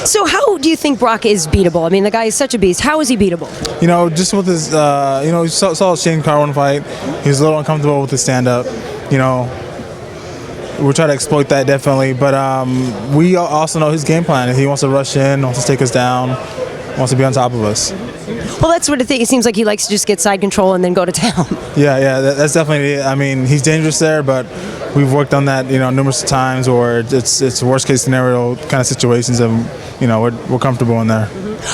So how do you think Brock is beatable? I mean, the guy is such a beast. How is he beatable? You know, just with his, you know, you saw Shane Carwin fight. He was a little uncomfortable with his stand-up. You know, we'll try to exploit that definitely. But we also know his game plan. He wants to rush in, wants to take us down, wants to be on top of us. Well, that's what I think. It seems like he likes to just get side control and then go to town. Yeah, that's definitely it. I mean, he's dangerous there, but we've worked on that, you know, numerous times, or it's worst case scenario kind of situations, and you know, we're comfortable in there.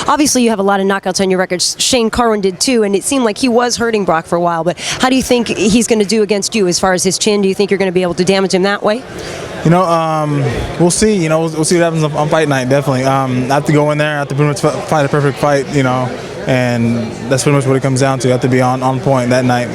Obviously, you have a lot of knockouts on your record. Shane Carwin did too, and it seemed like he was hurting Brock for a while. But how do you think he's going to do against you as far as his chin? Do you think you're going to be able to damage him that way? You know, we'll see. You know, we'll see what happens on fight night. Definitely. I have to go in there. I have to pretty much fight a perfect fight. You know, and that's pretty much what it comes down to. You have to be on point that night.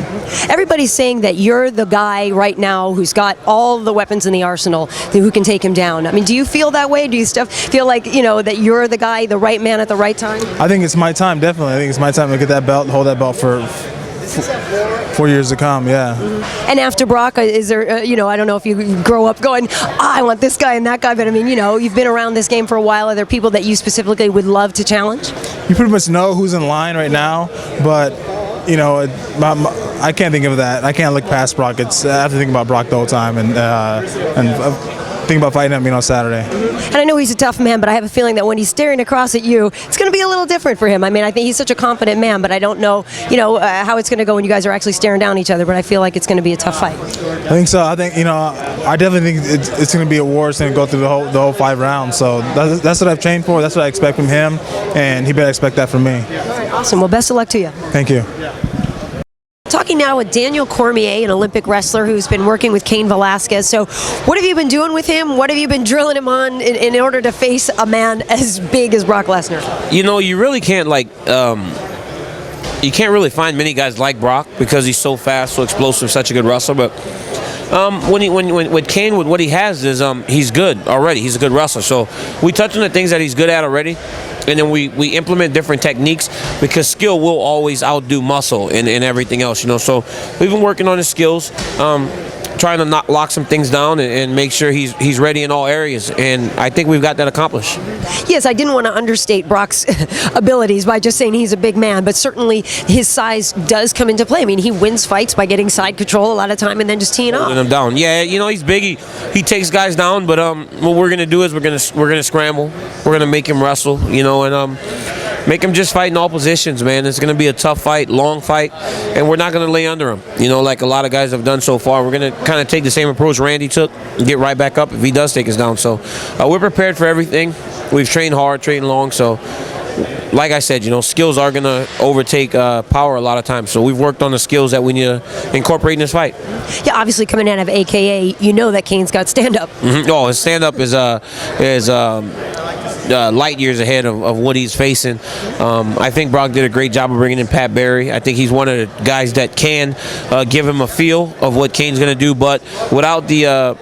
Everybody's saying that you're the guy right now who's got all the weapons in the arsenal who can take him down. I mean, do you feel that way? Do you feel like, you know, that you're the guy, the right man at the right time? I think it's my time, definitely. I think it's my time to get that belt, hold that belt for 4 years to come, yeah. And after Brock, is there, you know, I don't know if you grow up going, I want this guy and that guy, but I mean, you know, you've been around this game for a while. Are there people that you specifically would love to challenge? You pretty much know who's in line right now, but, you know, I can't think of that. I can't look past Brock. I have to think about Brock the whole time, and think about fighting him, you know, Saturday. And I know he's a tough man, but I have a feeling that when he's staring across at you, it's going to be a little different for him. I mean, I think he's such a confident man, but I don't know, you know, how it's going to go when you guys are actually staring down each other. But I feel like it's going to be a tough fight. I think so. I think, you know, I definitely think it's going to be a war. It's going to go through the whole 5 rounds. So that's what I've trained for. That's what I expect from him, and he better expect that from me. All right, awesome. Well, best of luck to you. Thank you. Talking now with Daniel Cormier, an Olympic wrestler who's been working with Cain Velasquez. So what have you been doing with him? What have you been drilling him on in order to face a man as big as Brock Lesnar? You know, you really can't, like, you can't really find many guys like Brock because he's so fast, so explosive, such a good wrestler. But with Cain, what he has is he's good already. He's a good wrestler. So we touch on the things that he's good at already, and then we implement different techniques because skill will always outdo muscle and everything else, you know. So we've been working on his skills, trying to lock some things down and make sure he's ready in all areas, and I think we've got that accomplished. Yes, I didn't want to understate Brock's abilities by just saying he's a big man, but certainly his size does come into play. I mean, he wins fights by getting side control a lot of time and then just teeing off. Holding him down. Yeah, you know, he's big. He takes guys down, but what we're gonna do is we're gonna scramble. We're gonna make him wrestle, you know, and make him just fight in all positions, man. It's going to be a tough fight, long fight, and we're not going to lay under him, you know, like a lot of guys have done so far. We're going to kind of take the same approach Randy took and get right back up if he does take us down. So we're prepared for everything. We've trained hard, trained long, so like I said, you know, skills are going to overtake power a lot of times. So we've worked on the skills that we need to incorporate in this fight. Yeah, obviously coming out of AKA, you know that Cain's got stand-up. Mm-hmm. Oh, his stand-up is light years ahead of what he's facing. I think Brock did a great job of bringing in Pat Barry. I think he's one of the guys that can give him a feel of what Cain's going to do, but without the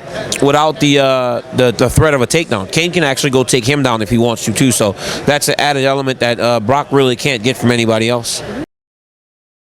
threat of a takedown. Cain can actually go take him down if he wants to too. So that's an added element that Brock really can't get from anybody else.